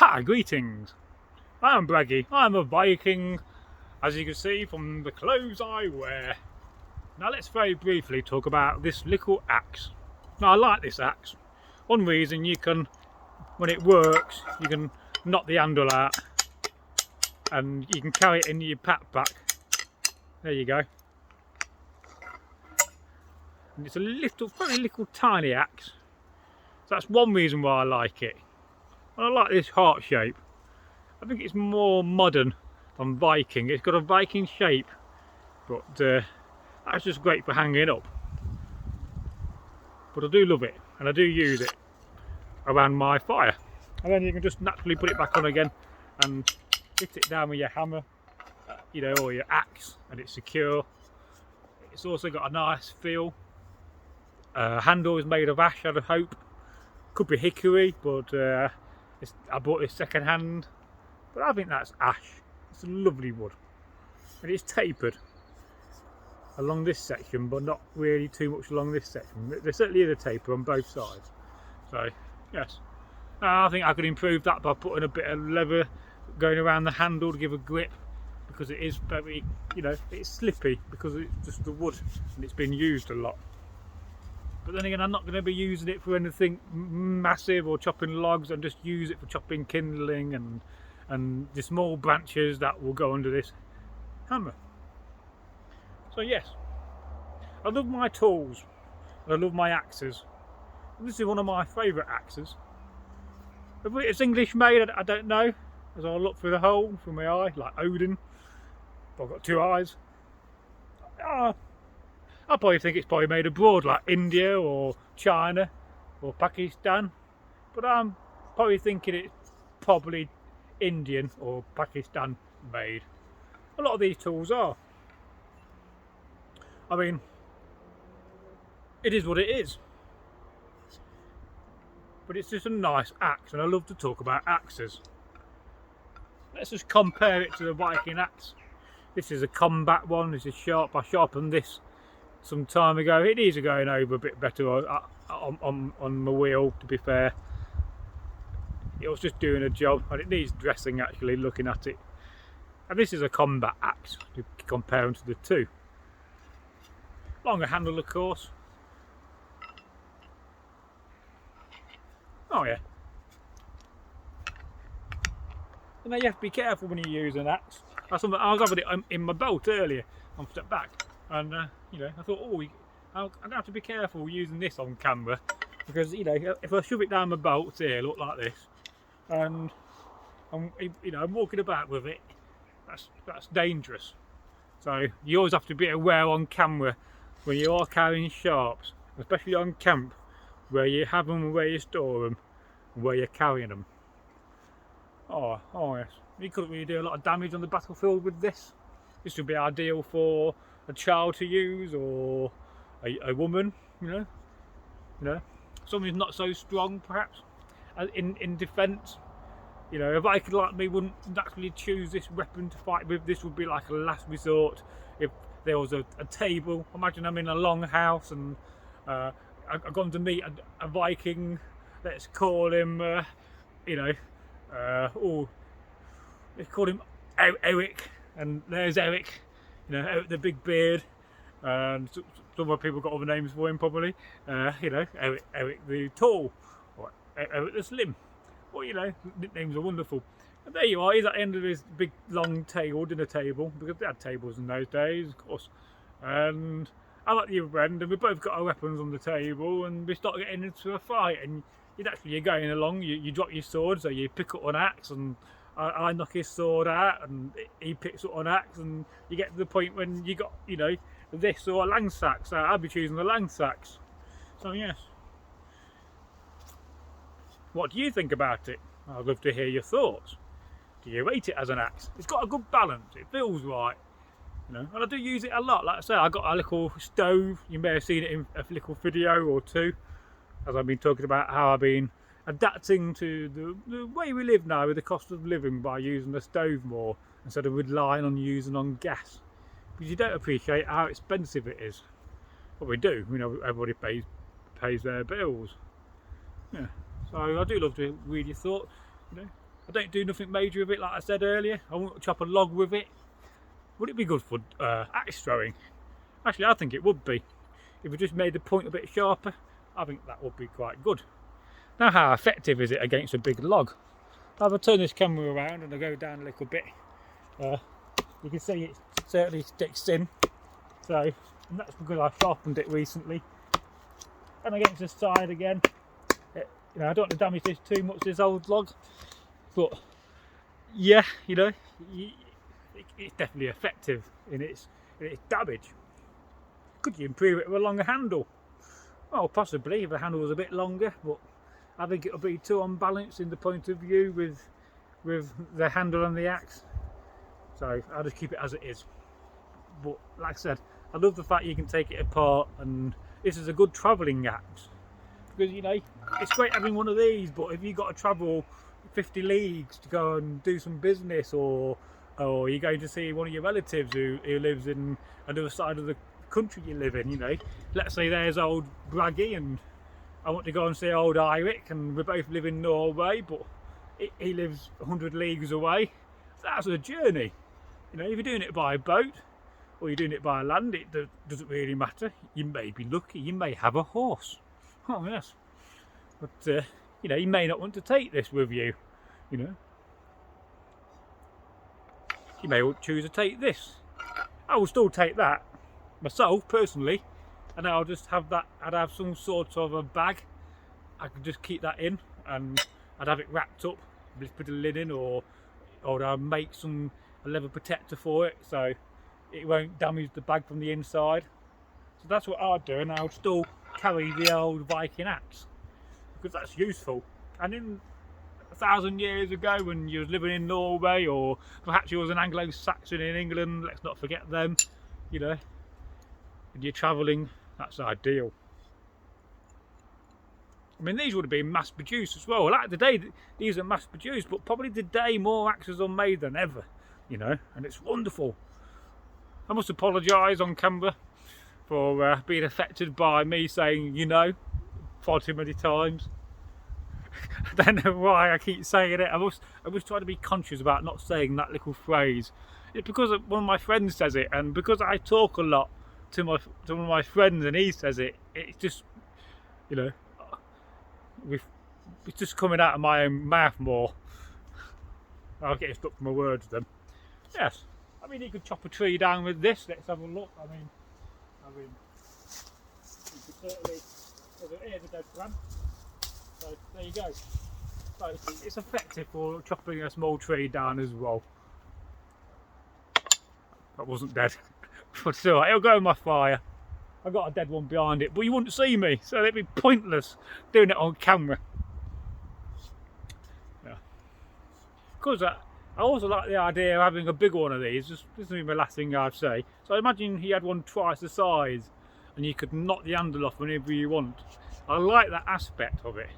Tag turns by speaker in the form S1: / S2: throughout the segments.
S1: Hi, greetings. I am Bragi. I am a Viking, as you can see from the clothes I wear. Now let's very briefly talk about this little axe. Now I like this axe. One reason, you can, when it works, you can knock the handle out and you can carry it in your backpack. There you go. And it's a little, very little tiny axe. So that's one reason why I like it. And I like this heart shape. I think it's more modern than Viking. It's got a Viking shape, but that's just great for hanging up. But I do love it, and I do use it around my fire. And then you can just naturally put it back on again and hit it down with your hammer, you know, or your axe, and it's secure. It's also got a nice feel. Handle is made of ash, I hope. Could be hickory, but I bought this second hand. But I think that's ash. It's a lovely wood. And it's tapered along this section, but not really too much along this section. There certainly is a taper on both sides. So, yes. I think I could improve that by putting a bit of leather going around the handle to give a grip, because it is very, you know, it's slippy because it's just the wood and it's been used a lot. But then again, I'm not going to be using it for anything massive or chopping logs. and just use it for chopping kindling and the small branches that will go under this hammer. So yes, I love my tools and I love my axes. And this is one of my favourite axes. If it's English made, I don't know, as I'll look through the hole from my eye, like Odin. I've got two eyes. I probably think it's probably made abroad, like India or China or Pakistan. But I'm probably thinking it's probably Indian or Pakistan made. A lot of these tools are. I mean, it is what it is. But it's just a nice axe, and I love to talk about axes. Let's just compare it to the Viking axe. This is a combat one. This is sharp. I sharpened this some time ago. It needs going over a bit better on my wheel, to be fair. It was just doing a job, and it needs dressing actually, looking at it. And this is a combat axe, to compare them to the two. Longer handle, of course. Oh yeah. And now you have to be careful when you use an axe. I was having it in my belt earlier on step back, and you know, I thought, oh, I'm gonna have to be careful using this on camera, because you know, if I shove it down my belt here, look like this, and I'm walking about with it, that's dangerous. So you always have to be aware on camera when you are carrying sharps, especially on camp, where you have them, where you store them, and where you're carrying them. Oh yes, you couldn't really do a lot of damage on the battlefield with this. This would be ideal for a child to use, or a woman, you know, someone who's not so strong, perhaps, in defence. You know, a Viking like me wouldn't naturally choose this weapon to fight with. This would be like a last resort if there was a table. Imagine I'm in a long house and I've gone to meet a Viking. Let's call him, let's call him Eric. And there's Eric, you know, Eric the big beard. And some other people got other names for him probably. Eric the tall, or Eric the slim. Well, you know, nicknames are wonderful. And there you are, he's at the end of his big long table, dinner table, because they had tables in those days, of course. And I'm at the other end, and we both got our weapons on the table, and we start getting into a fight. And you're going along, you drop your sword, so you pick up an axe, and I knock his sword out, and he picks up an axe, and you get to the point when you got, you know, this or a langsax. So I'll be choosing the langsax. So yes. What do you think about it? I'd love to hear your thoughts. Do you rate it as an axe? It's got a good balance, it feels right, you know, and I do use it a lot. Like I say, I got a little stove. You may have seen it in a little video or two, as I've been talking about how I've been adapting to the way we live now with the cost of living by using the stove more instead of relying on using on gas, because you don't appreciate how expensive it is. Well, we do, you know, everybody pays their bills. Yeah. So I do love to read your thoughts, you know. I don't do nothing major with it, like I said earlier. I won't chop a log with it. Would it be good for axe throwing? Actually, I think it would be. If we just made the point a bit sharper, I think that would be quite good. Now, how effective is it against a big log? If I turn this camera around and I go down a little bit, you can see it certainly sticks in. So, and that's because I sharpened it recently. And against the side again, you know, I don't want to damage this too much, this old log, but yeah, you know, it's definitely effective in its damage. Could you improve it with a longer handle? Well, possibly, if the handle was a bit longer, but I think it'll be too unbalanced in the point of view with the handle and the axe. So I'll just keep it as it is. But like I said, I love the fact you can take it apart, and this is a good travelling axe. Because, you know, it's great having one of these, but if you've got to travel 50 leagues to go and do some business, or you're going to see one of your relatives who lives in another side of the country you live in, you know, let's say there's old Bragi and I want to go and see old Eirik, and we both live in Norway, but he lives 100 leagues away. That's a journey. You know, if you're doing it by boat or you're doing it by land, it doesn't really matter. You may be lucky, you may have a horse. Oh yes, but you know, you may not want to take this with you. You know, you may choose to take this. I will still take that myself personally, and I'll just have that. I'd have some sort of a bag. I could just keep that in, and I'd have it wrapped up with a bit of linen, or I'd make a leather protector for it, so it won't damage the bag from the inside. So that's what I'd do, and I would still carry the old Viking axe because that's useful. And in 1,000 years ago, when you was living in Norway, or perhaps you was an Anglo-Saxon in England, let's not forget them, you know, and you're travelling, that's ideal. I mean, these would have been mass produced as well. Like today, these are mass produced, but probably today more axes are made than ever, you know, and it's wonderful. I must apologise on camera for being affected by me saying, you know, far too many times. I don't know why I keep saying it. I must try to be conscious about not saying that little phrase. It's because one of my friends says it, and because I talk a lot to one of my friends and he says it, it's just, you know, it's just coming out of my own mouth more. I'll get stuck for my words then. Yes, I mean, you could chop a tree down with this. Let's have a look. I mean, you could certainly. Here's a dead plant. So there you go. So it's effective for chopping a small tree down as well. That wasn't dead, but it's alright. It'll go in my fire. I've got a dead one behind it, but you wouldn't see me, so it'd be pointless doing it on camera. Yeah. Because I also like the idea of having a big one of these. This is my last thing I'd say. So imagine he had one twice the size, and you could knock the handle off whenever you want. I like that aspect of it,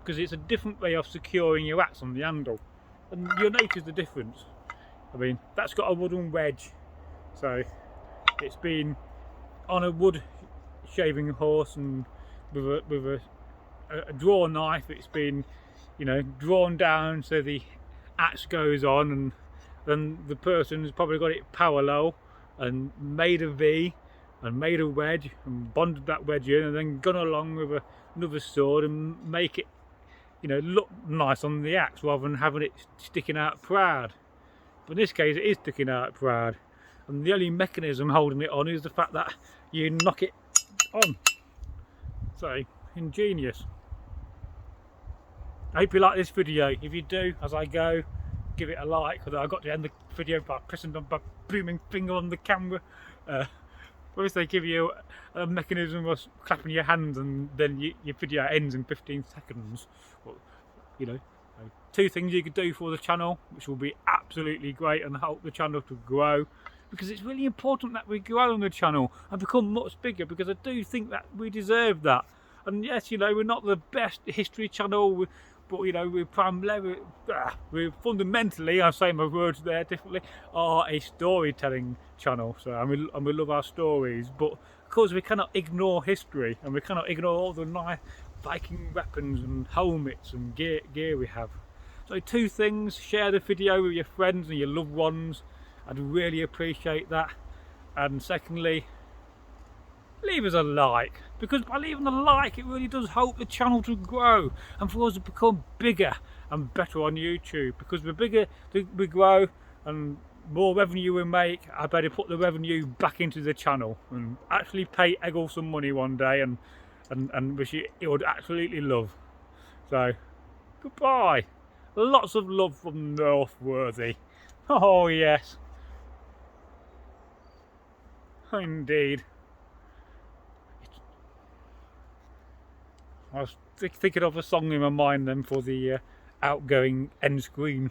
S1: because it's a different way of securing your axe on the handle, and you'll notice the difference. I mean, that's got a wooden wedge, so it's been on a wood shaving horse, and with a draw knife, it's been, you know, drawn down so the axe goes on, and then the person's probably got it parallel and made a V and made a wedge and bonded that wedge in, and then gone along with another sword and make it, you know, look nice on the axe rather than having it sticking out proud. But in this case, it is sticking out proud, and the only mechanism holding it on is the fact that you knock it on. So ingenious. I hope you like this video. If you do, as I go, give it a like, because I got to end the video by pressing my booming finger on the camera. First they give you a mechanism of clapping your hands, and then your video ends in 15 seconds. Well, you know, two things you could do for the channel, which will be absolutely great and help the channel to grow, because it's really important that we grow on the channel and become much bigger, because I do think that we deserve that. And yes, you know, we're not the best history channel, but you know, we're fundamentally, I'm saying my words there differently, are a storytelling channel. So and we love our stories, but of course we cannot ignore history, and we cannot ignore all the nice Viking weapons and helmets and gear we have. So 2 things: share the video with your friends and your loved ones, I'd really appreciate that. And secondly, leave us a like, because by leaving a like it really does help the channel to grow and for us to become bigger and better on YouTube. Because the bigger we grow and more revenue we make, I better put the revenue back into the channel and actually pay Eggle some money one day, and which he would absolutely love. So goodbye, lots of love from Northworthy. Oh yes, indeed. I was thinking of a song in my mind then for the outgoing end screen.